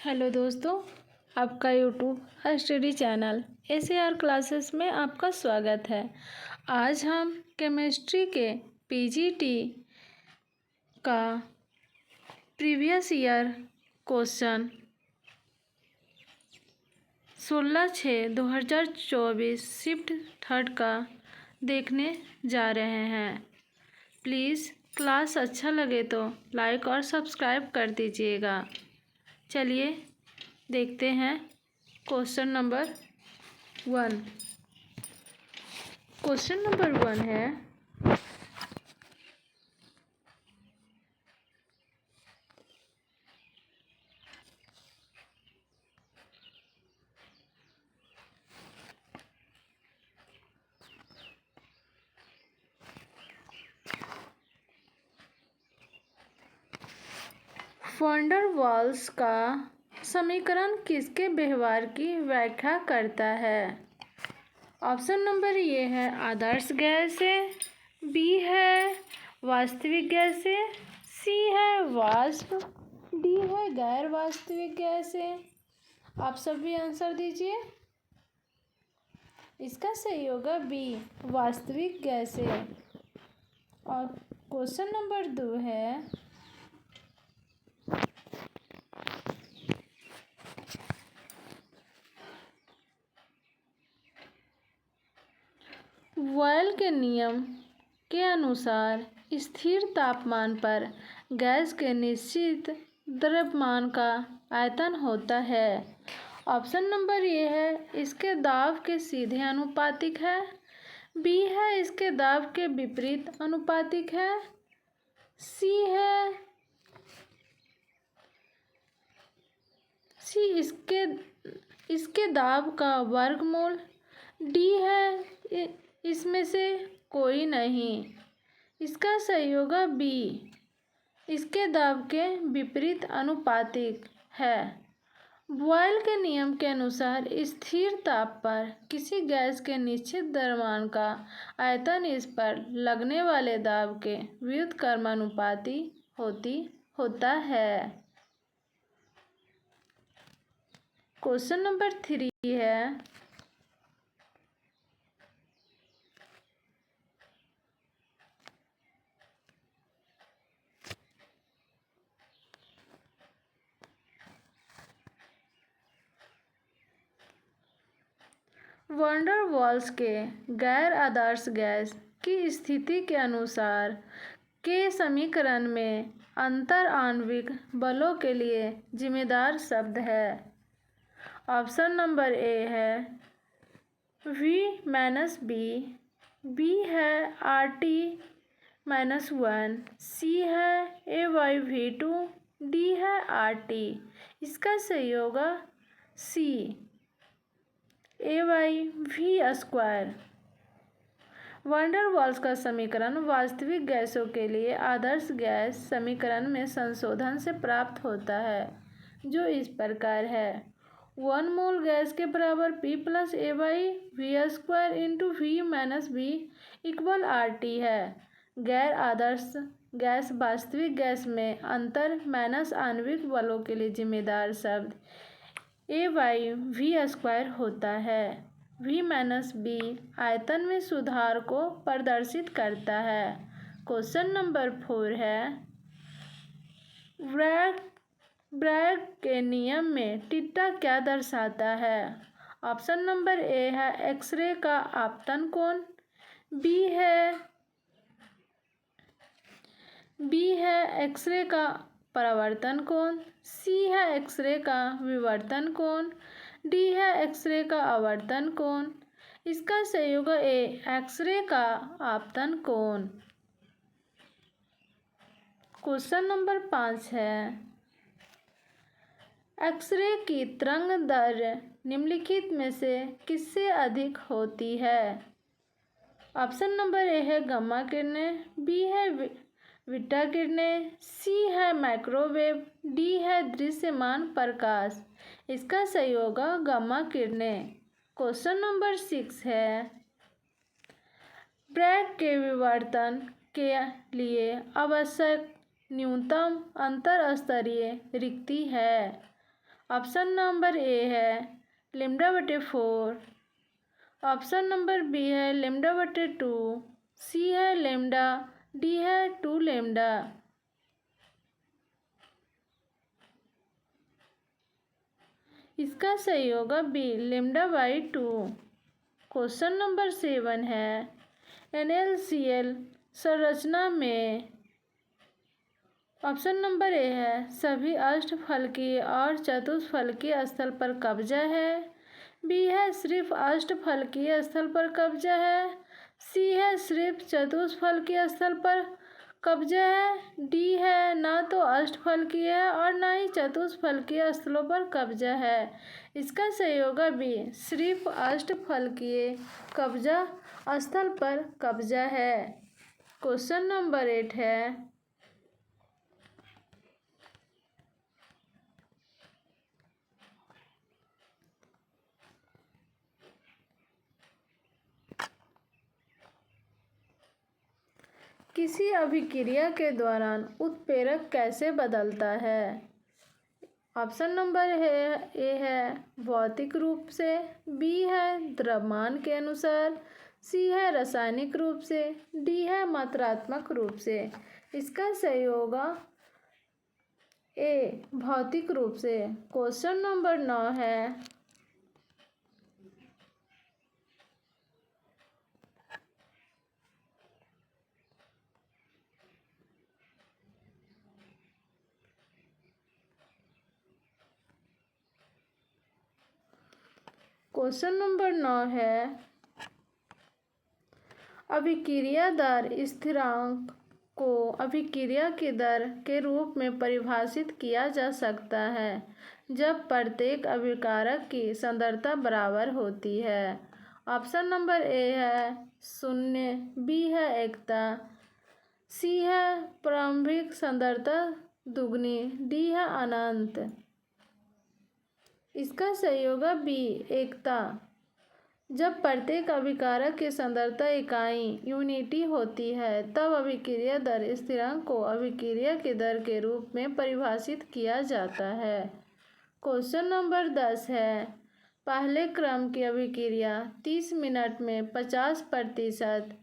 Hello दोस्तों, आपका YouTube study channel SAR classes में आपका स्वागत है। आज हम केमिस्ट्री के PGT का प्रीवियस ईयर क्वेश्चन 16/6/2024 शिफ्ट 3 का देखने जा रहे हैं। प्लीज़ क्लास अच्छा लगे तो लाइक और सब्सक्राइब कर दीजिएगा। चलिए देखते हैं क्वेश्चन नंबर 1। क्वेश्चन नंबर 1 है, वैन डर वाल्स का समीकरण किसके व्यवहार की व्याख्या करता है? ऑप्शन नंबर ए है आदर्श गैस है, बी है वास्तविक गैस है, सी है वाष्प, डी है गैर वास्तविक गैस है। आप सभी आंसर दीजिए। इसका सही होगा बी, वास्तविक गैस है। और क्वेश्चन नंबर 2 है, बॉयल के नियम के अनुसार स्थिर तापमान पर गैस के निश्चित द्रव्यमान का आयतन होता है। ऑप्शन नंबर ए है इसके दाब के सीधे अनुपातिक है, बी है इसके दाब के विपरीत अनुपातिक है, सी इसके दाब का वर्गमूल, डी है इसमें से कोई नहीं। इसका सही होगा बी, इसके दाब के विपरीत अनुपातिक है। बॉयल के नियम के अनुसार स्थिर ताप पर किसी गैस के निश्चित द्रव्यमान का आयतन इस पर लगने वाले दाब के व्युत्क्रमानुपाती होता है। क्वेश्चन नंबर 3 है, वैन डर वाल्स के गैर आदर्श गैस की स्थिति के अनुसार के समीकरण में अंतर आणविक बलों के लिए जिम्मेदार शब्द है। ऑप्शन नंबर ए है V-B, बी है RT-1, सी है A/V2, डी है RT। इसका सही होगा सी, A/V²। वैन डर वाल्स का समीकरण वास्तविक गैसों के लिए आदर्श गैस समीकरण में संशोधन से प्राप्त होता है, जो इस प्रकार है। 1 मोल गैस के बराबर P + A/V² into V-B equal RT है। गैर आदर्श गैस वास्तविक गैस में अंतर माइनस आणविक बलों के लिए जिम्मेदार शब्द A/V² होता है। V-B आयतन में सुधार को प्रदर्शित करता है। क्वेश्चन नंबर 4 है, ब्रैग के नियम में थीटा क्या दर्शाता है? ऑप्शन नंबर ए है एक्सरे का आपतन कोण, बी है एक्सरे का परावर्तन कोण, सी है एक्सरे का विवर्तन कोण, डी है एक्सरे का आवर्तन कोण। इसका सही होगा ए, एक्सरे का आपतन कोण। क्वेश्चन नंबर 5 है, एक्सरे की तरंग दैर्घ्य निम्नलिखित में से किससे अधिक होती है? ऑप्शन नंबर ए है गामा किरणें, बी है बीटा किरणें, सी है माइक्रोवेव, डी है दृश्यमान प्रकाश। इसका सही होगा गामा किरणें। क्वेश्चन नंबर 6 है, ब्रैग के विवर्तन के लिए आवश्यक न्यूनतम अंतरस्तरीय रिक्ति है। ऑप्शन नंबर ए है λ/4, ऑप्शन नंबर बी है λ/2, सी है लैम्डा, डी है 2 लैम्डा। इसका सही होगा बी λ/2। क्वेश्चन नंबर 7 है NaCl संरचना में, ऑप्शन नंबर ए है सभी अष्टफलकीय और चतुष्फलकीय स्थल पर कब्जा है, बी है सिर्फ अष्टफलकीय स्थल पर कब्जा है, सी है सिर्फ चतुष्फलकीय स्थल पर कब्जा है, डी है ना तो अष्टफलकीय है और ना ही चतुष्फलकीय स्थलों पर कब्जा है। इसका सही होगा बी सिर्फ अष्टफलकीय कब्जा स्थल पर कब्जा है। क्वेश्चन नंबर 8 है किसी अभिक्रिया के दौरान उत्प्रेरक कैसे बदलता है। ऑप्शन नंबर ए है भौतिक रूप से, बी है द्रव्यमान के अनुसार, सी है रासायनिक रूप से, डी है मात्रात्मक रूप से। इसका सही होगा ए भौतिक रूप से। क्वेश्चन नंबर 9 है अभिक्रिया दर स्थिरांक को अभिक्रिया की दर के रूप में परिभाषित किया जा सकता है जब प्रत्येक अभिकारक की सांद्रता बराबर होती है। ऑप्शन नंबर ए है 0, बी है एकता, सी है प्रारंभिक सांद्रता दुगनी, डी है अनंत। इसका सही होगा बी एकता। जब प्रत्येक अभिकारक की सांद्रता इकाई यूनिटी होती है तब अभिक्रिया दर स्थिरांक को अभिक्रिया की दर के रूप में परिभाषित किया जाता है। क्वेश्चन नंबर 10 है पहले क्रम की अभिक्रिया 30 मिनट में 50%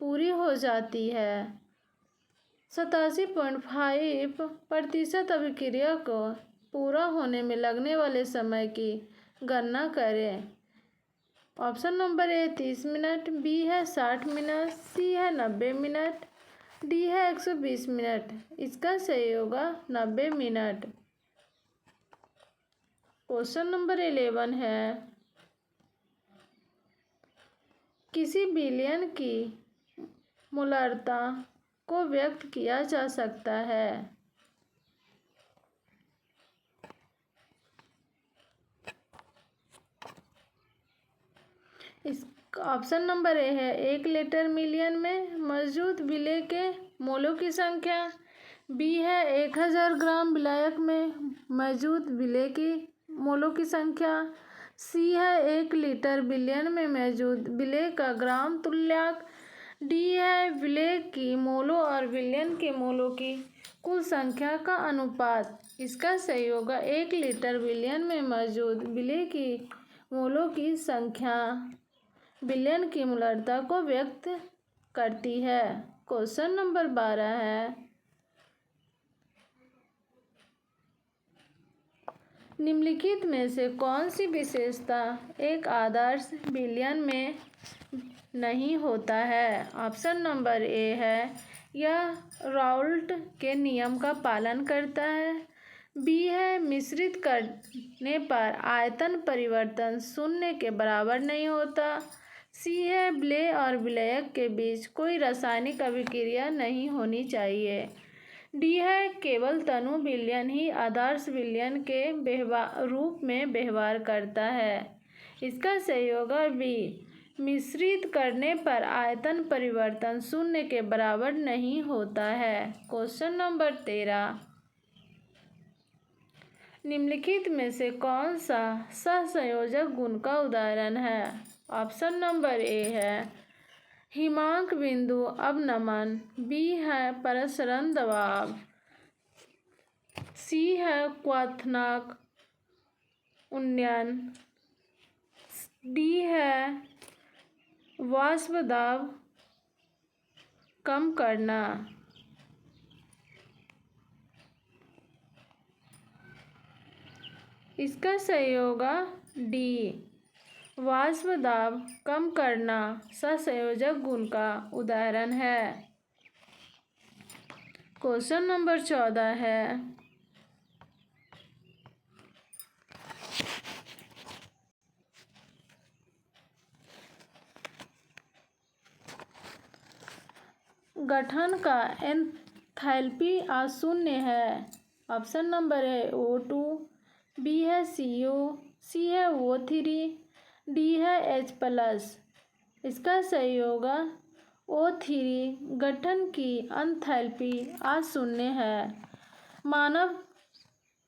पूरी हो जाती है। 87.5% अभिक्रिया को पूरा होने में लगने वाले समय की गणना करें। Option number A 30 minute, B है 60 मिनट, सी है 90 मिनट, डी है 120 मिनट। इसका सही होगा 90 मिनट। क्वेश्चन नंबर 11 है किसी विलयन की मोलरता को व्यक्त किया जा सकता है। इस ऑप्शन नंबर ए है 1 लीटर मिलियन में मौजूद विलय के मोलों की संख्या, बी है 1000 ग्राम विलायक में मौजूद विलय की मोलों की संख्या, सी है 1 लीटर विलयन में मौजूद विलय का ग्राम तुल्यांक, डी है विलय की मोलों और विलयन के मोलों की कुल संख्या का अनुपात। इसका सही होगा 1 लीटर विलयन में मौजूद विलय की मोलों की संख्या विलयन की मोलरता को व्यक्त करती है। क्वेश्चन नंबर 12 है निम्नलिखित में से कौन सी विशेषता एक आदर्श विलयन में नहीं होता है। ऑप्शन नंबर ए है यह राउल्ट के नियम का पालन करता है, बी है मिश्रित करने पर आयतन परिवर्तन शून्य के बराबर नहीं होता, सी है विलय और विलयक के बीच कोई रासायनिक अभिक्रिया नहीं होनी चाहिए, डी है केवल तनु विलयन ही आदर्श विलयन के रूप में व्यवहार करता है। इसका सही होगा बी मिश्रित करने पर आयतन परिवर्तन शून्य के बराबर नहीं होता है। क्वेश्चन नंबर 13 निम्नलिखित में से कौन सा सहसंयोजक गुण का उदाहरण है। ऑप्शन नंबर ए है हिमांक बिंदु अवनमन, बी है प्रसरण दबाव, सी है क्वथनांक उन्नयन। डी है वाष्प दाब कम करना। इसका सही होगा डी, वाष्प दाब कम करना सहसंयोजक गुण का उदाहरण है। क्वेश्चन नंबर 14 है, गठन का एंथैल्पी अशून्य है। ऑप्शन नंबर है O2, बी है CO, सी है O3, डी है H+। इसका सही होगा O3, गठन की एंथैल्पी अशून्य है। मानव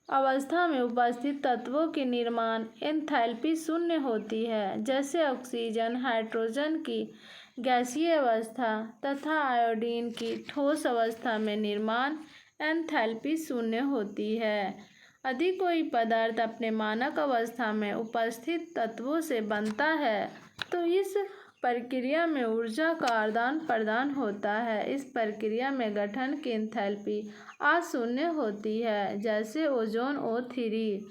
अवस्था में उपस्थित तत्वों की निर्माण एंथैल्पी शून्य होती है, जैसे ऑक्सीजन, हाइड्रोजन की गैसीय अवस्था तथा आयोडीन की ठोस अवस्था में निर्माण एंथैल्पी शून्य होती है। यदि कोई पदार्थ अपने मानक अवस्था में उपस्थित तत्वों से बनता है तो इस प्रक्रिया में ऊर्जा का आदान प्रदान होता है। इस प्रक्रिया में गठन की एंथैल्पी अशून्य होती है, जैसे ozone O3,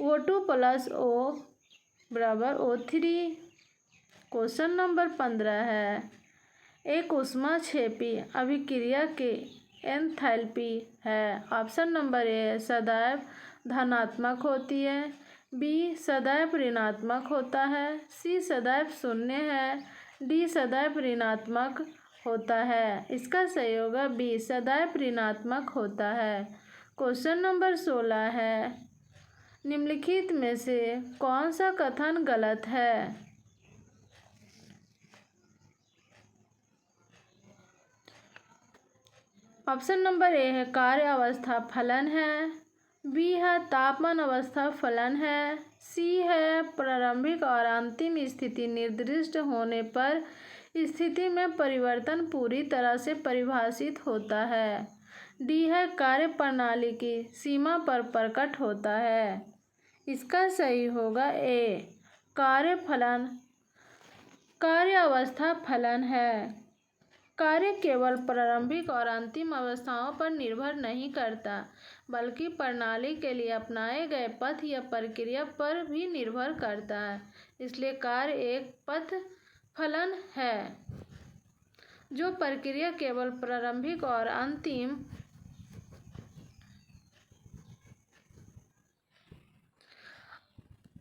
O2 + O = O3। Question number 15 है, एक ऊष्माक्षेपी अभिक्रिया की एंथैल्पी है। ऑप्शन नंबर ए सदैव धनात्मक होती है, बी सदैव ऋणात्मक होता है, सी सदैव शून्य है, डी सदैव ऋणात्मक होता है। इसका सही होगा बी, सदैव ऋणात्मक होता है। क्वेश्चन नंबर 16 है, निम्नलिखित में से कौन सा कथन गलत है? ऑप्शन नंबर ए है कार्य अवस्था फलन है, बी है तापमान अवस्था फलन है, सी है प्रारंभिक और अंतिम स्थिति निर्दिष्ट होने पर स्थिति में परिवर्तन पूरी तरह से परिभाषित होता है, डी है कार्य प्रणाली की सीमा पर प्रकट होता है। इसका सही होगा ए, कार्य अवस्था फलन है। कार्य केवल प्रारंभिक और अंतिम अवस्थाओं पर निर्भर नहीं करता, बल्कि प्रणाली के लिए अपनाए गए पथ या प्रक्रिया पर भी निर्भर करता है। इसलिए कार्य एक पथ फलन है। जो प्रक्रिया केवल प्रारंभिक और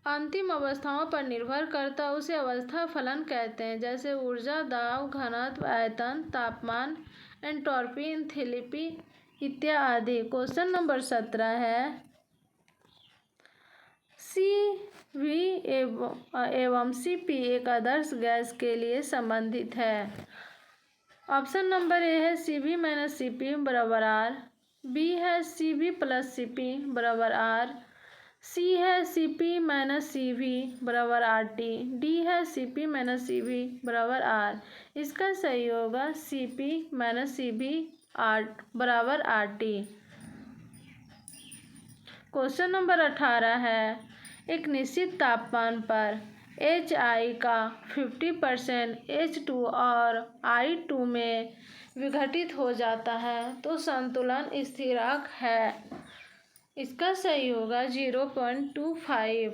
अंतिम अवस्थाओं पर निर्भर करता उसे अवस्था फलन कहते हैं, जैसे ऊर्जा, दाब, घनत्व, आयतन, तापमान, एंट्रोपी, एंथैल्पी इत्यादि। क्वेश्चन नंबर 17 है, CV एवं CP एक आदर्श गैस के लिए संबंधित है। ऑप्शन नंबर ए है CV - CP = R, बी है CV + CP = R, सी है CP - CV = RT, डी है CP - CV = R। इसका सही होगा CP - CV = RT। Question number 18 है, एक निश्चित तापमान पर HI का 50% H2 और I2 में विघटित हो जाता है तो संतुलन स्थिरांक है। इसका सही होगा 0.25।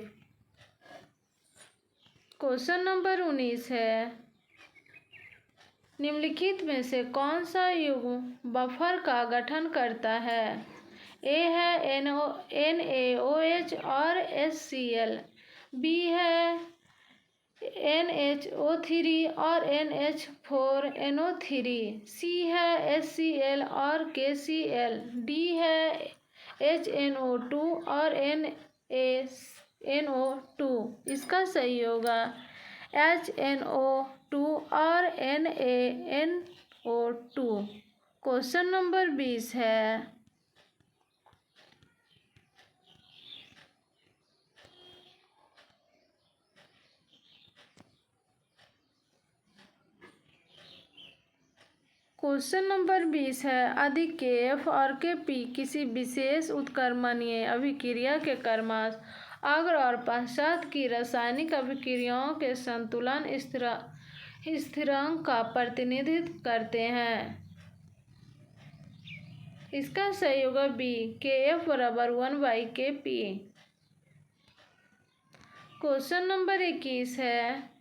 क्वेश्चन नंबर 19 है, निम्नलिखित में से कौन सा युग्म बफर का गठन करता है? ए है NaOH और HCl, बी है NHO3 और NH4NO3, सी है HCl और KCl, डी है HNO2 और NaNO2। इसका सही होगा HNO2 और NaNO2। क्वेश्चन नंबर 20 है, क्वेश्चन नंबर 20 है, यदि Kf और Kp किसी विशेष उत्क्रमणीय अभिक्रिया के क्रमश अग्र और पश्चात की रासायनिक अभिक्रियाओं के संतुलन स्थिरांक का प्रतिनिधित्व करते हैं। इसका सही होगा बी, KF बराबर 1/KP। क्वेश्चन नंबर 21 है,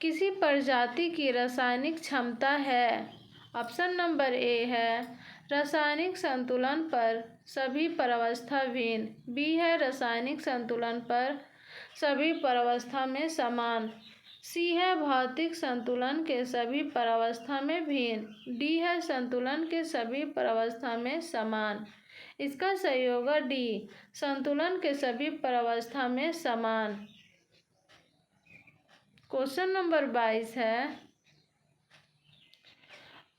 किसी प्रजाति की रासायनिक क्षमता है। ऑप्शन नंबर ए है रासायनिक संतुलन पर सभी परावस्था भिन्न, बी है रासायनिक संतुलन पर सभी परावस्था में समान, सी है भौतिक संतुलन के सभी परावस्था में भिन्न, डी है संतुलन के सभी परावस्था में समान। इसका सही होगा डी, संतुलन के सभी परावस्था में समान। क्वेश्चन नंबर 22 है,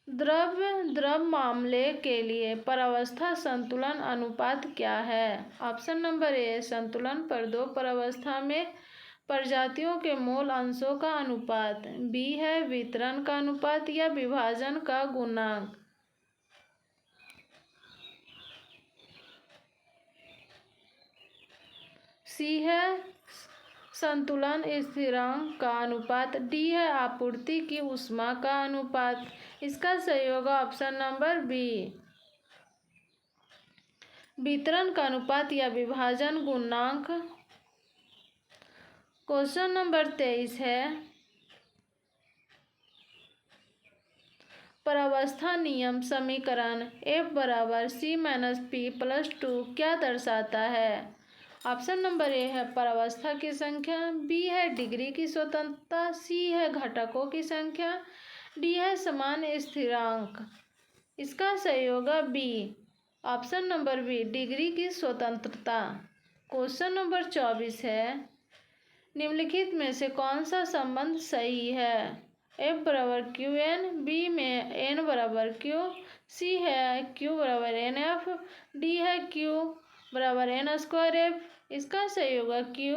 द्रव मामले के लिए परावस्था संतुलन अनुपात क्या है। ऑप्शन नंबर ए संतुलन पर दो परावस्था में प्रजातियों के मोल अंशों का अनुपात, बी है वितरण का अनुपात या विभाजन का गुणांक, सी है संतुलन स्थिरांक का अनुपात, डी है आपूर्ति की ऊष्मा का अनुपात। इसका सही होगा ऑप्शन नंबर बी, वितरण का अनुपात या विभाजन गुणांक। क्वेश्चन नंबर 23 है, परावस्था नियम समीकरण F बराबर C-P+2 क्या दर्शाता है। ऑप्शन नंबर ए है परावस्था की संख्या, बी है डिग्री की स्वतंत्रता, सी है घटकों की संख्या, डी है समान स्थिरांक। इसका सही होगा B, option number B degree की स्वतंत्रता। क्वेश्चन नंबर 24 है, निम्नलिखित में से कौन सा संबंध सही है। F बराबर QN, बी में N बराबर Q, सी है Q बराबर NF, डी है Q बराबर N²F। इसका सही होगा Q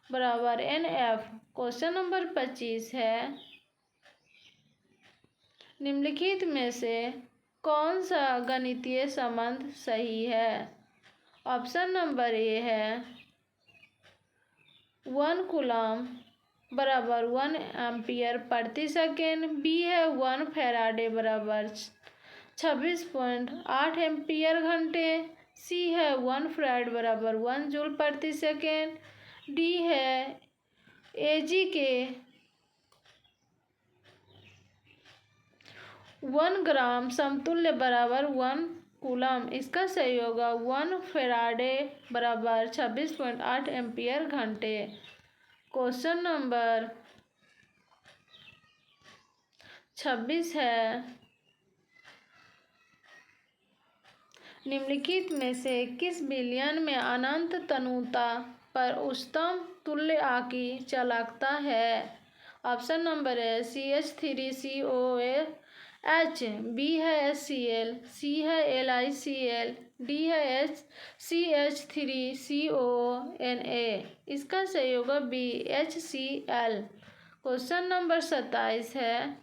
बराबर NF। क्वेश्चन नंबर 25 है, निम्नलिखित में से कौन सा गणितीय संबंध सही है। ऑप्शन नंबर ए है 1 कूलम बराबर 1 एम्पियर प्रति सेकेंड, बी है 1 फैराडे बराबर 26.8 एम्पियर घंटे, सी है 1 फैराड बराबर 1 जूल प्रति सेकेंड, डी है एजी के 1 ग्राम समतुल्य बराबर 1 कूलम। इसका सही होगा 1 फैराडे बराबर 26.8 एम्पियर घंटे। क्वेश्चन नंबर 26 है, निम्नलिखित में से किस विलयन में अनंत तनुता पर उच्चतम तुल्य आकी चालकता है। ऑप्शन नंबर है CH3COOH, बी है HCl, सी है LiCl, डी है CH3COONA। इसका सही होगा बी HCl। क्वेश्चन नंबर 27 है,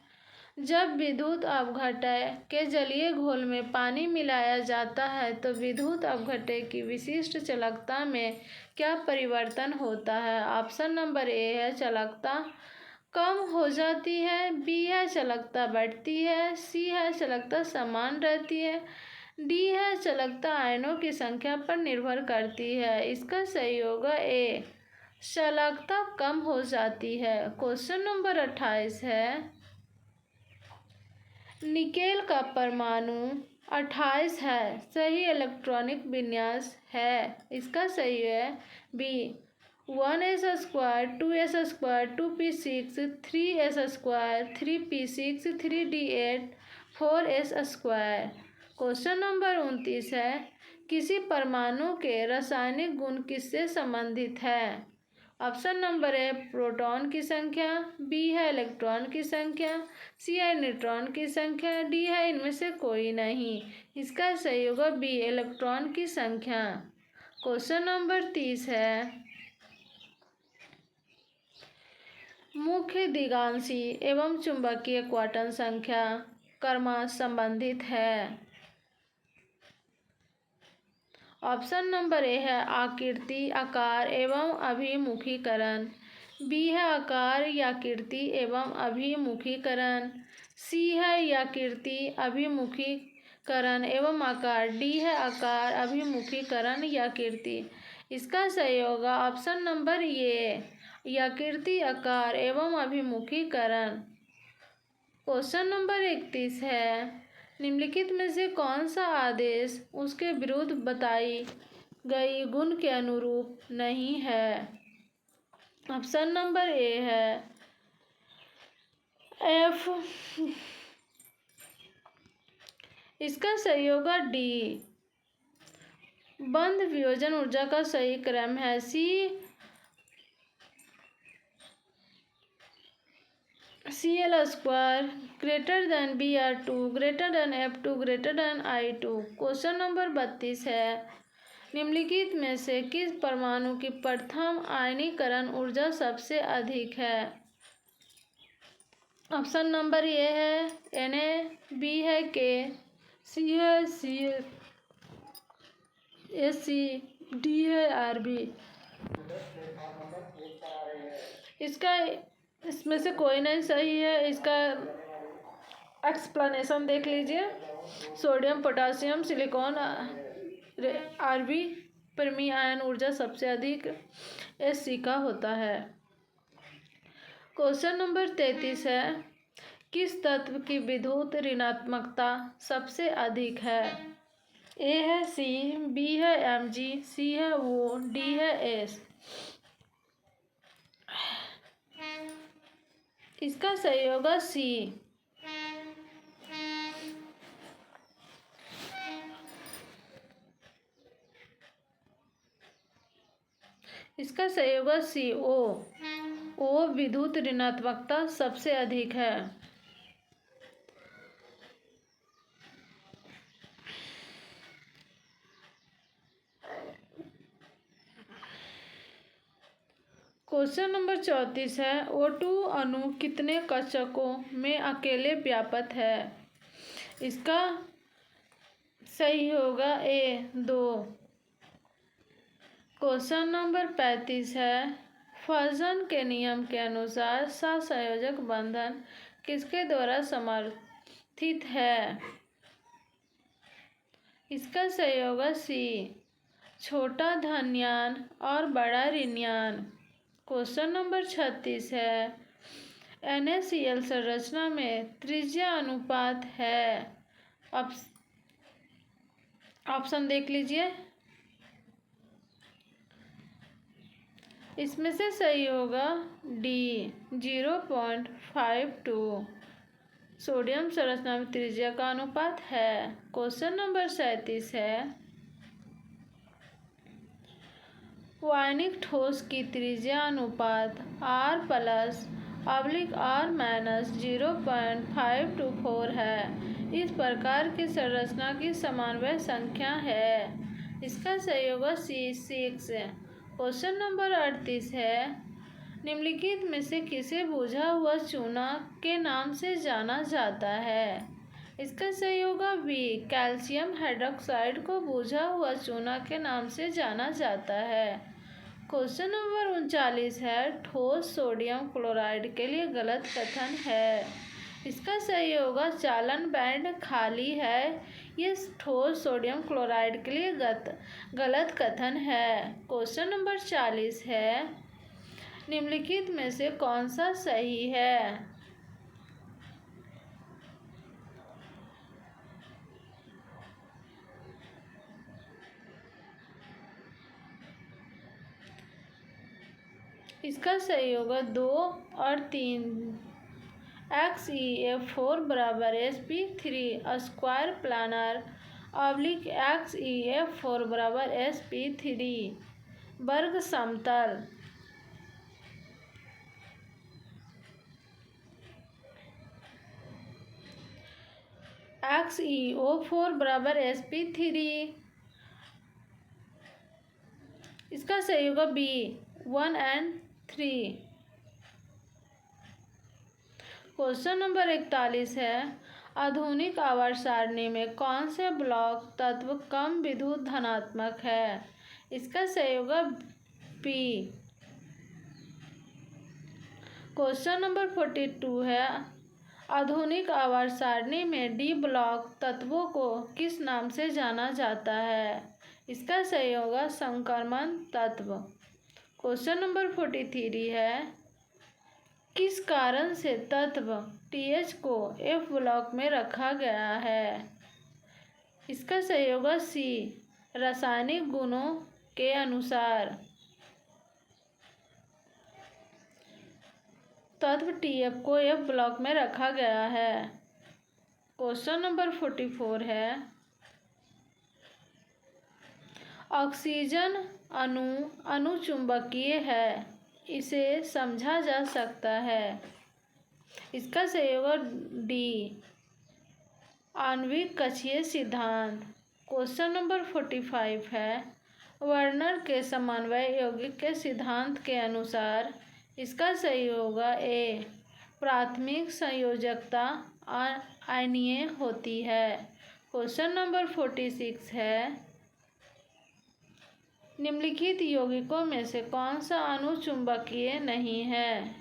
जब विद्युत अपघटय के जलीय घोल में पानी मिलाया जाता है तो विद्युत अपघटय की विशिष्ट चालकता में क्या परिवर्तन होता है। ऑप्शन नंबर ए है चालकता कम हो जाती है, बी है चालकता बढ़ती है, सी है चालकता समान रहती है, डी है चालकता आयनों की संख्या पर निर्भर करती है। इसका सही होगा ए, चालकता कम हो जाती है। क्वेश्चन नंबर 28 है, निकेल का परमाणु 28 है, सही इलेक्ट्रॉनिक विन्यास है। इसका सही है B 1s² 2s² 2p6 3s² 3p6 3d8 4s²। Question number 29 है, किसी परमाणु के रासायनिक गुण किससे संबंधित है। ऑप्शन नंबर ए प्रोटॉन की संख्या, बी है इलेक्ट्रॉन की संख्या, सी है न्यूट्रॉन की संख्या, डी है इनमें से कोई नहीं। इसका सही होगा बी इलेक्ट्रॉन की संख्या। क्वेश्चन नंबर 30 है, मुख्य दिगांशी एवं चुंबकीय क्वांटम संख्या क्रमशः संबंधित है। ऑप्शन नंबर ए है आकृति, आकार एवं अभिमुखीकरण। बी है आकार, आकृति एवं अभिमुखीकरण। सी है आकृति, अभिमुखीकरण एवं आकार। डी है आकार, अभिमुखीकरण, आकृति। इसका सही होगा ऑप्शन नंबर ए आकृति, आकार एवं अभिमुखीकरण। क्वेश्चन नंबर 31 है निम्नलिखित में से कौन सा आदेश उसके विरुद्ध बताई गई गुण के अनुरूप नहीं है। ऑप्शन नंबर ए है एफ। इसका सही होगा डी बंध वियोजन ऊर्जा का सही क्रम है। सी CL² greater than Br2 greater than F2 greater than I2। Question number 32 है निम्नलिखित में से किस परमाणु की प्रथम आयनीकरण ऊर्जा सबसे अधिक है। ऑप्शन नंबर ए है Na, बी है K, सी है Sc, डी है Rb। इसमें से कोई नहीं सही है। इसका एक्सप्लेनेशन देख लीजिए। सोडियम, पोटासियम, सिलिकॉन, Rb परमी आयन ऊर्जा सबसे अधिक Sc का होता है। क्वेश्चन नंबर 33 है किस तत्व की विद्युत ऋणात्मकता सबसे अधिक है। ए है C, बी है Mg, सी है O, डी है S। इसका सही होगा सी। इसका सही होगा सी। ओ विद्युत ऋणात्मकता सबसे अधिक है। क्वेश्चन नंबर 34 है O2 अणु कितने कक्षकों में अकेले व्याप्त है। इसका सही होगा ए 2। क्वेश्चन नंबर 35 है फर्जन के नियम के अनुसार सहसंयोजक बंधन किसके द्वारा समर्थित है। इसका सही होगा सी छोटा धन्यान और बड़ा ऋणायन। क्वेश्चन नंबर 36 है NaCl संरचना में त्रिज्या अनुपात है। ऑप्शन देख लीजिए। इसमें से सही होगा डी 0.52 सोडियम संरचना में त्रिज्या का अनुपात है। क्वेश्चन नंबर 37 है वायनिक ठोस की त्रिज्या अनुपात R+/R-0.524 है। इस प्रकार की संरचना की समन्वय संख्या है। इसका सही होगा C6। क्वेश्चन नंबर 38 है निम्नलिखित में से किसे बुझा हुआ चूना के नाम से जाना जाता है। इसका सही होगा बी कैल्शियम हाइड्रोक्साइड को बुझा हुआ चूना के नाम से जाना जाता है। क्वेश्चन नंबर 39 है ठोस सोडियम क्लोराइड के लिए गलत कथन है। इसका सही होगा चालन बैंड खाली है। ये ठोस सोडियम क्लोराइड के लिए गलत कथन है। क्वेश्चन नंबर 40 है निम्नलिखित में से कौन सा सही है। इसका सही होगा 2 और 3। XeF4 बराबर sp3 स्क्वायर प्लानर / XeF4 बराबर sp3 वर्ग समतल। XeO4 बराबर sp3। इसका सही होगा बी 1 और 3। क्वेश्चन नंबर 41 है आधुनिक आवर्त सारणी में कौन से ब्लॉक तत्व कम विद्युत धनात्मक है? इसका सही होगा पी। क्वेश्चन नंबर 42 है, आधुनिक आवर्त सारणी में डी ब्लॉक तत्वों को किस नाम से जाना जाता है? इसका सही होगा संक्रमण तत्व। क्वेश्चन नंबर 43 है, किस कारण से तत्व TH को F ब्लॉक में रखा गया है? इसका सही होगा सी, रासायनिक गुणों के अनुसार। तत्व TF को F ब्लॉक में रखा गया है। क्वेश्चन नंबर 44 है, ऑक्सीजन अनुचुंबकीय है, इसे समझा जा सकता है। इसका सही होगा डी, आणविक कक्षीय सिद्धांत। क्वेश्चन नंबर 45 है, वर्नर के समन्वय यौगिक के सिद्धांत के अनुसार इसका सही होगा ए, प्राथमिक संयोजकता आयनीय होती है। क्वेश्चन नंबर 46 है, निम्नलिखित यौगिकों में से कौन सा अनुचुंबकीय नहीं है?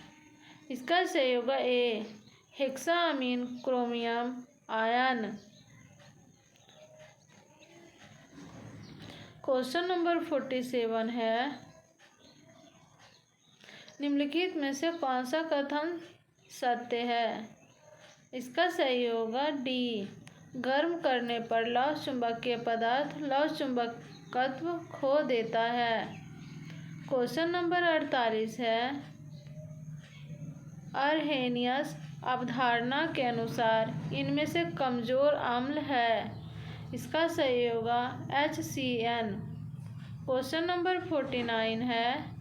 इसका सही होगा A, hexammine chromium ion. Question number 47 है, निम्नलिखित में से कौन सा कथन सत्य है? इसका सही होगा डी, गर्म करने पर लौह चुंबकीय पदार्थ लौह चुंबकत्व खो देता है। क्वेश्चन नंबर 48 है, अर्हेनियस अवधारणा के अनुसार इनमें से कमजोर अम्ल है। इसका सही होगा HCN। क्वेश्चन नंबर 49 है,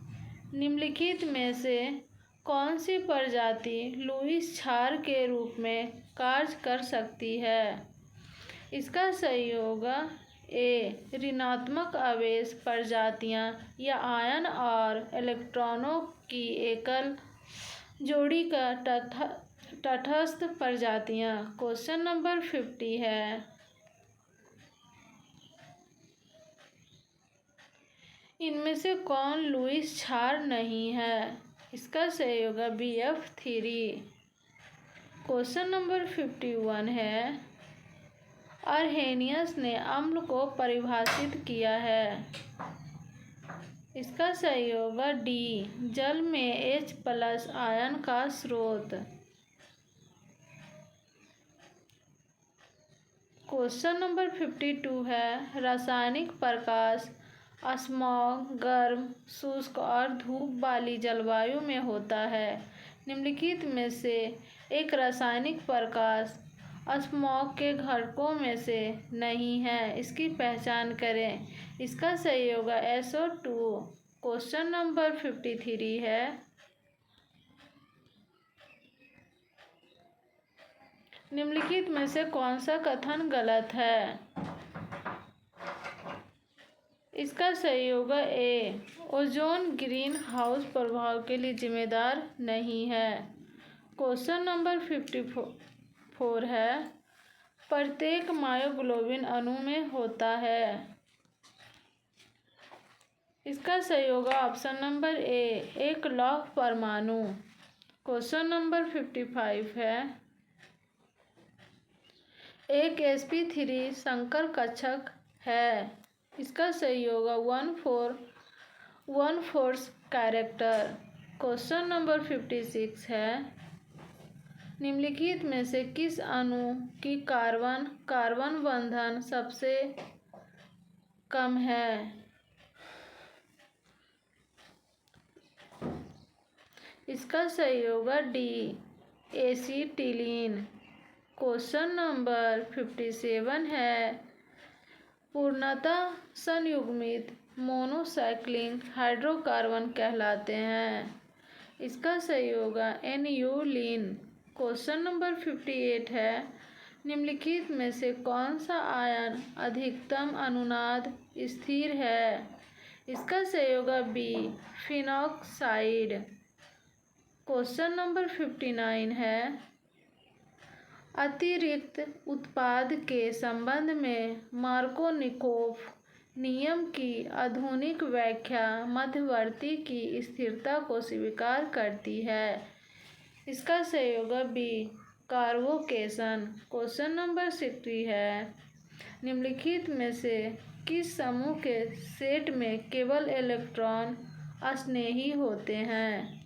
निम्नलिखित में से कौन सी प्रजाति लुईस क्षार के रूप में कार्य कर सकती है? इसका सही होगा ए, ऋणात्मक आवेश प्रजातियां या आयन और इलेक्ट्रॉनों की एकल जोड़ी का तटस्थ प्रजातियां। क्वेश्चन नंबर 50 है, इनमें से कौन लुईस क्षार नहीं है? इसका सही होगा BF3। क्वेश्चन नंबर 51 है, अर्हेनियस ने अम्ल को परिभाषित किया है। इसका सही होगा डी, जल में H+ आयन का स्रोत। क्वेश्चन नंबर 52 है, रासायनिक प्रकाश स्मॉग गर्म, शुष्क और धूप वाली जलवायु में होता है। निम्नलिखित में से एक रासायनिक प्रकाश स्मॉग के घटकों में से नहीं है, इसकी पहचान करें। इसका सही होगा SO2। क्वेश्चन नंबर 53 है, निम्नलिखित में से कौन सा कथन गलत है? इसका सही होगा ए, ओजोन ग्रीन हाउस प्रभाव के लिए जिम्मेदार नहीं है। क्वेश्चन नंबर 54 है, प्रत्येक मायोग्लोबिन अणु में होता है। इसका सही होगा ऑप्शन नंबर ए, एक लौह परमाणु। क्वेश्चन नंबर 55 है, एक sp3 संकर कक्षक है। इसका सही होगा 1,4 कैरेक्टर। क्वेश्चन नंबर 56 है, निम्नलिखित में से किस अणु की कार्बन बंधन सबसे कम है? इसका सही होगा डी, एसीटिलीन। क्वेश्चन नंबर 57 है, पूर्णतः संयुग्मित मोनोसाइक्लिक हाइड्रोकार्बन कहलाते हैं। इसका सही होगा एनियोलीन। क्वेश्चन नंबर 58 है, निम्नलिखित में से कौन सा आयन अधिकतम अनुनाद स्थिर है? इसका सही होगा बी, फिनॉक्साइड। क्वेश्चन नंबर 59 है, अतिरिक्त उत्पाद के संबंध में मार्कोनिकोव नियम की आधुनिक व्याख्या मध्यवर्ती की स्थिरता को स्वीकार करती है। इसका सहयोगी बी कार्बोकेशन। क्वेश्चन नंबर 60 है, निम्नलिखित में से किस समूह के सेट में केवल इलेक्ट्रॉन अस्नेही होते हैं?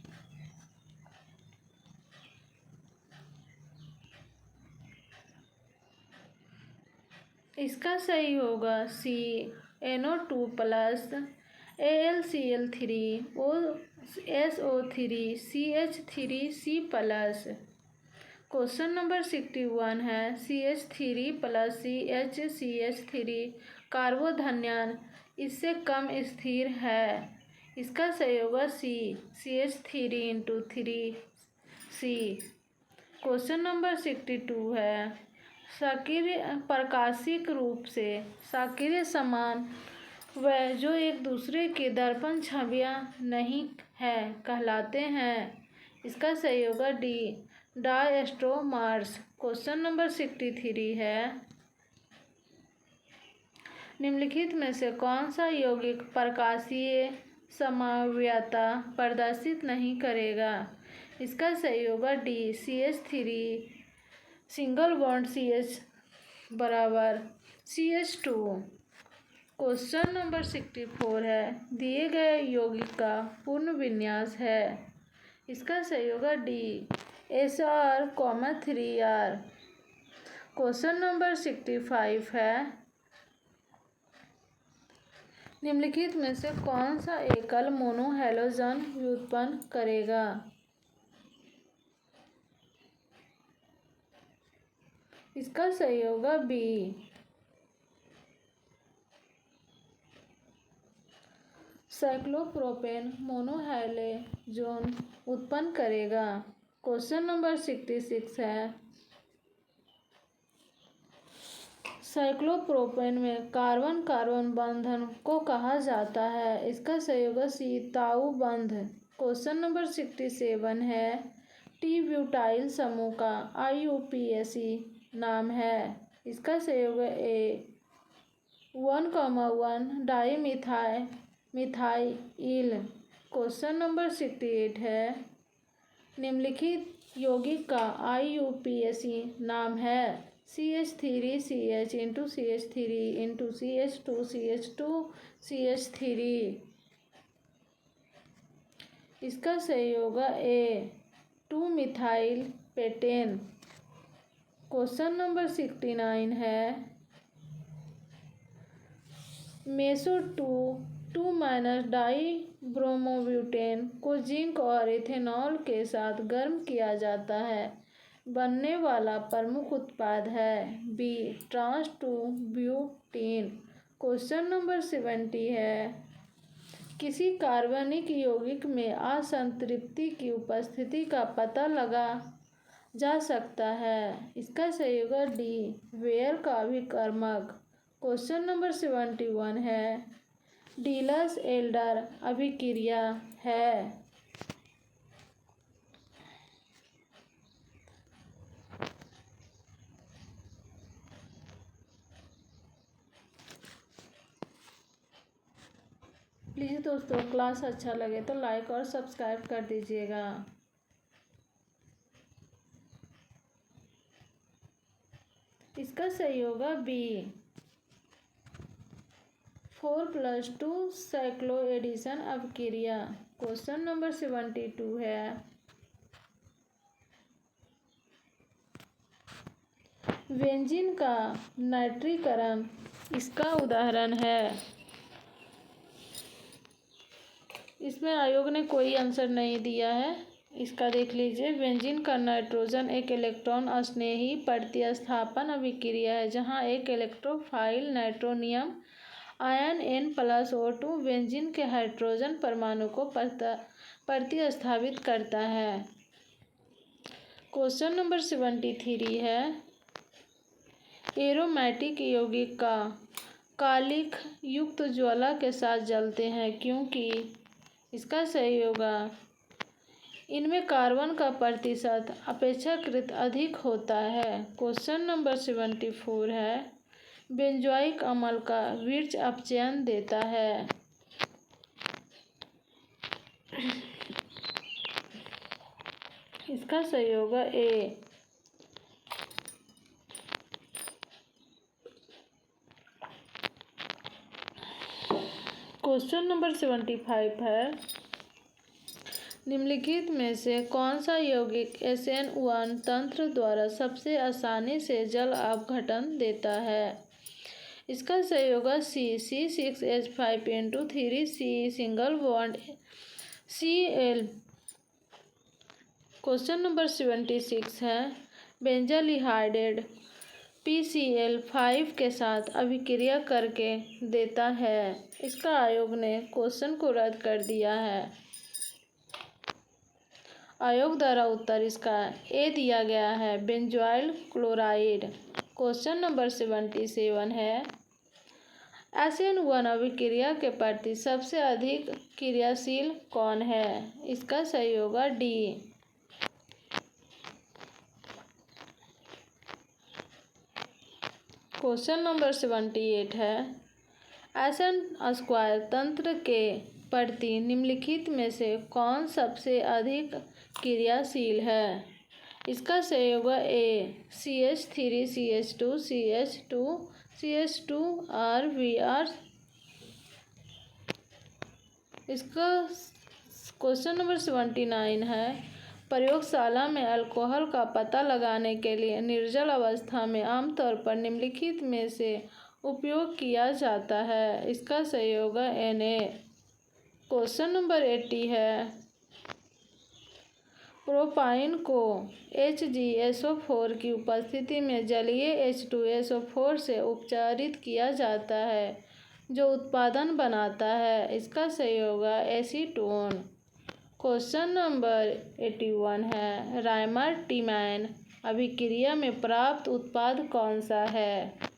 इसका सही होगा सी NO2 plus AlCl3 SO3 CH3C plus. Question number 61 है, CH3 प्लस CH3 कार्बोधन्यन इससे कम स्थिर है। इसका सही होगा सी CH3 × 3C। क्वेश्चन नंबर 62 है, सक्रिय प्रकाशिक रूप से सक्रिय समान व जो एक दूसरे के दर्पण छवियां नहीं है कहलाते हैं। इसका सही होगा डी डायस्ट्रोमर्स। क्वेश्चन नंबर 63 है, निम्नलिखित में से कौन सा यौगिक प्रकाशीय समवायता प्रदर्शित नहीं करेगा? इसका सही होगा D CH3 single bond CH बराबर CH2। क्वेश्चन नंबर 64 है, दिए गए यौगिक का पूर्ण विन्यास है। इसका सही होगा डी SR3R। क्वेश्चन नंबर 65 है, निम्नलिखित में से कौन सा एकल मोनो हैलोजन व्युत्पन्न करेगा? इसका सही होगा बी साइक्लोप्रोपेन मोनोहैलोजन उत्पन्न करेगा। क्वेश्चन नंबर 66 है, साइक्लोप्रोपेन में कार्बन कार्बन बंधन को कहा जाता है। इसका सही होगा सी ताऊ बंध। क्वेश्चन नंबर 67 है, टी ब्यूटाइल समूह का IUPAC नाम है। इसका सही होगा ए 1,1 डाइमिथाइल। क्वेश्चन नंबर 68 है, निम्नलिखित यौगिक का IUPAC नाम है CH3CH × CH3 × CH2 CH3। इसका सही होगा ए 2 मिथाइल पेटेन। क्वेश्चन नंबर 69 है, मेसो 2 डाइब्रोमोब्यूटेन को जिंक और इथेनॉल के साथ गर्म किया जाता है। बनने वाला प्रमुख उत्पाद है बी ट्रांस 2-ब्यूटीन। क्वेश्चन नंबर 70 है, किसी कार्बनिक यौगिक में असंतृप्ति की उपस्थिति का पता लगा जा सकता है। इसका सही होगा डी वेयर का अभिकर्मक। क्वेश्चन नंबर 71 है, डीलस एल्डर अभिक्रिया है। प्लीज़ दोस्तों, क्लास अच्छा लगे तो लाइक और सब्सक्राइब कर दीजिएगा। इसका सही होगा बी 4+2 साइक्लोएडिशन अभिक्रिया। क्वेश्चन नंबर 72 है, बेंजीन का नाइट्रीकरण इसका उदाहरण है। इसमें आयोग ने कोई आंसर नहीं दिया है, इसका देख लीजिए। बेंजीन का नाइट्रोजन एक इलेक्ट्रॉन अस्नेही प्रतिस्थापन अभिक्रिया है जहां एक electrophile nitronium ion N+O2 benzene के हाइड्रोजन परमाणु को प्रतिस्थापित करता है। क्वेश्चन नंबर 73 है, एरोमेटिक यौगिक का कालिख युक्त ज्वाला के साथ जलते हैं क्योंकि। इसका सही होगा इनमें कार्बन का प्रतिशत अपेक्षाकृत अधिक होता है। क्वेश्चन नंबर 74 है, बेंजोइक अम्ल का वृक्ष अपचयन देता है। इसका सही होगा ए। क्वेश्चन नंबर 75 है, निम्नलिखित में से कौन सा यौगिक SN1 तंत्र द्वारा सबसे आसानी से जल अपघटन देता है। इसका सही होगा सी। C6H5N2 3C single bond Cl। Question number 76 है, बेंजाल्डिहाइड PCl5 के साथ अभिक्रिया करके देता है। इसका आयोग ने क्वेश्चन को रद्द कर दिया है। आयोग द्वारा उत्तर इसका ए दिया गया है, बेंजोइल क्लोराइड। क्वेश्चन नंबर 77 है, SN1 अभिक्रिया के प्रति सबसे अधिक क्रियाशील कौन है। इसका सही होगा डी। क्वेश्चन नंबर 78 है, SN2 तंत्र के प्रति निम्नलिखित में से कौन सबसे अधिक क्रियाशील है। इसका सही होगा ए। CH3 CH2 CH2 CH2 RBr। इसका क्वेश्चन नंबर 79 है, प्रयोगशाला में अल्कोहल का पता लगाने के लिए निर्जल अवस्था में आमतौर पर निम्नलिखित में से उपयोग किया जाता है। इसका सही होगा Na। क्वेश्चन नंबर 80 है, प्रोपाइन को HgSO4 की उपस्थिति में जलीय H2SO4 से उपचारित किया जाता है, जो उत्पादन बनाता है। इसका सही होगा एसीटोन। क्वेश्चन नंबर 81 है, रायमर-टीमैन अभिक्रिया में प्राप्त उत्पाद कौन सा है।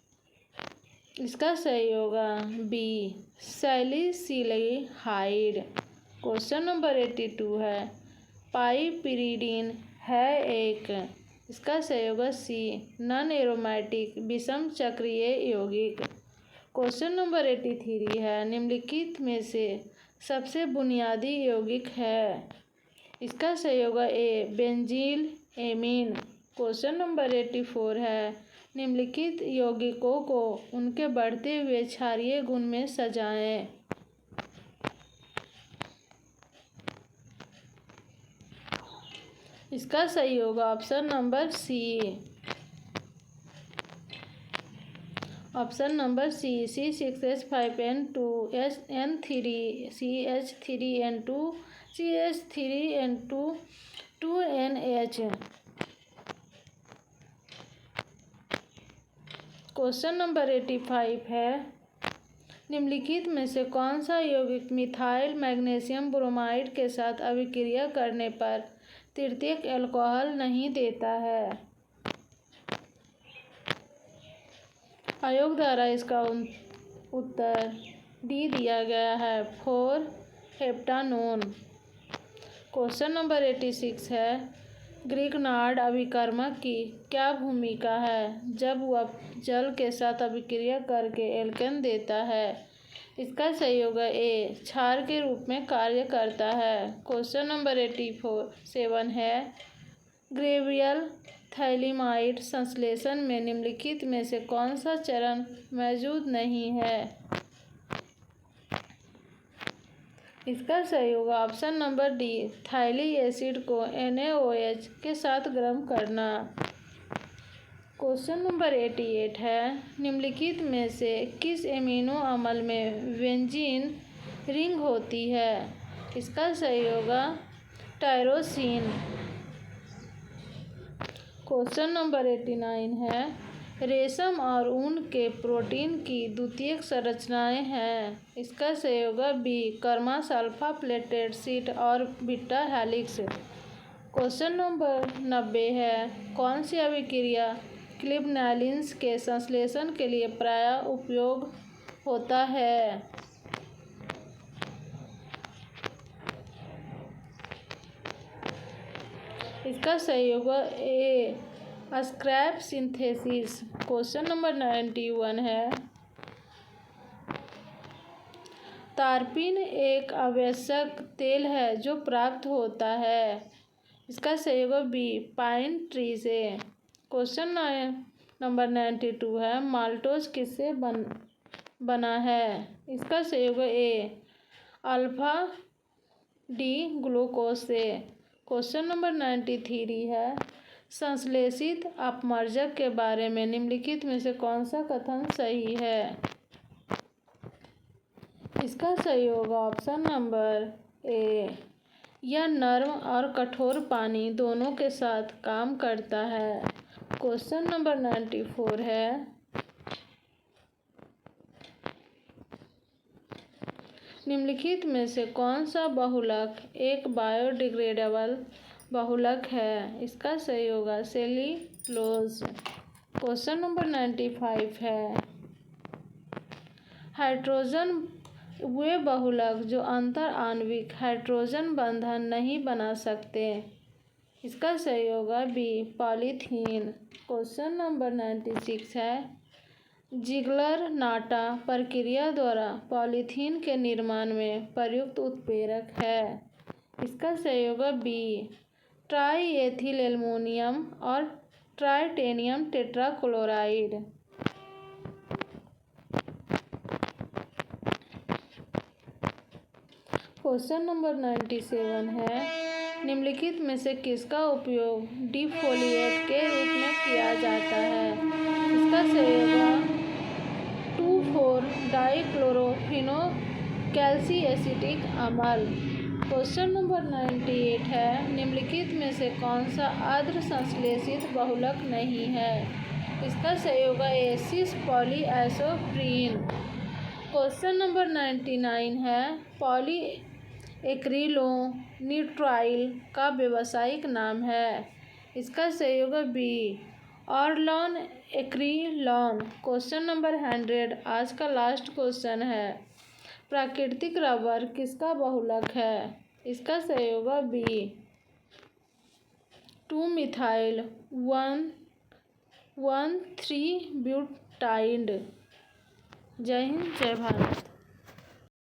इसका सही होगा बी, सैलिसिलिहाइड। क्वेश्चन नंबर 82 है, पाइपिरिडीन है एक। इसका सही होगा सी, नॉन एरोमेटिक विषम चक्रीय यौगिक। क्वेश्चन नंबर 83 है, निम्नलिखित में से सबसे बुनियादी यौगिक है। इसका सही होगा ए, बेंजील एमीन। क्वेश्चन नंबर 84 है, निम्नलिखित यौगिकों को उनके बढ़ते हुए क्षारीय गुण में सजाएं। इसका सही होगा option number C. Option number C, C6H5N2 N3 CH3N2 CH3N2 2NH। Question number 85 है, निम्नलिखित में से कौन सा यौगिक मिथाइल मैग्नीशियम ब्रोमाइड के साथ अभिक्रिया करने पर तृतीयक अल्कोहल नहीं देता है। आयोग द्वारा इसका उत्तर डी दिया गया है, 4 हेप्टानोन। क्वेश्चन नंबर 86 है, ग्रिग्नार्ड अभिकर्मक की क्या भूमिका है जब वह जल के साथ अभिक्रिया करके एल्केन देता है। इसका सही होगा ए, क्षार के रूप में कार्य करता है। क्वेश्चन नंबर 87 है, ग्रेवियल थैलिमाइड संश्लेषण में निम्नलिखित में से कौन सा चरण मौजूद नहीं है। इसका सही होगा ऑप्शन नंबर डी, थाइलिक एसिड को NaOH के साथ गर्म करना। क्वेश्चन नंबर 88 है, निम्नलिखित में से किस एमिनो अम्ल में बेंजीन रिंग होती है। इसका सही होगा टायरोसिन। क्वेश्चन नंबर 89 है, रेशम और ऊन के प्रोटीन की द्वितीयक संरचनाएं हैं। इसका सही होगा बी, कर्मास, अल्फा प्लेटेड शीट और बीटा हेलिक्स। क्वेश्चन नंबर 90 है, कौन सी अभिक्रिया क्लिबनेलिन्स के संश्लेषण के लिए प्रायः उपयोग होता है। इसका सही होगा ए, स्क्रैप सिंथेसिस। क्वेश्चन नंबर 91 है, तारपीन एक आवश्यक तेल है जो प्राप्त होता है। इसका सही होगा बी, पाइन ट्री से। क्वेश्चन नंबर 92 है, माल्टोज किससे बना है। इसका सही होगा ए, अल्फा डी ग्लूकोज से। क्वेश्चन नंबर 93 है, संश्लेषित अपमर्जक के बारे में निम्नलिखित में से कौन सा कथन सही है। इसका सही होगा ऑप्शन नंबर ए, यह नरम और कठोर पानी दोनों के साथ काम करता है। क्वेश्चन नंबर 94 है, निम्नलिखित में से कौन सा बहुलक एक बायोडिग्रेडेबल बहुलक है। इसका सही होगा सेल्यूलोज। क्वेश्चन नंबर 95 है, हाइड्रोजन वे बहुलक जो अंतर आणविक हाइड्रोजन बंधन नहीं बना सकते। इसका सही होगा बी, पॉलीथीन। क्वेश्चन नंबर 96 है, जिगलर नाटा प्रक्रिया द्वारा पॉलीथीन के निर्माण में प्रयुक्त उत्प्रेरक है। इसका सही होगा बी, ट्राईएथिल एल्युमिनियम और टाइटेनियम टेट्राक्लोराइड। क्वेश्चन नंबर 97 है, निम्नलिखित में से किसका उपयोग डिफोलिएट के रूप में किया जाता है। इसका सही होगा 2,4-डाइक्लोरोफिनो कैल्सिएसिटिक अम्ल। क्वेश्चन नंबर 98 है, निम्नलिखित में से कौन सा आर्द्र संश्लेषित बहुलक नहीं है। इसका सही होगा ए, सिस पॉलीआइसोप्रीन। क्वेश्चन नंबर 99 है, पॉली एक्रिलोनिट्राइल का व्यावसायिक नाम है। इसका सही होगा बी, ऑरलॉन एक्रिलॉन। क्वेश्चन नंबर 100 आज का लास्ट क्वेश्चन है, प्राकृतिक रबर किसका बहुलक है। इसका सही होगा बी, 2-मिथाइल 1,3-ब्यूटाइड। जय हिंद, जय भारत।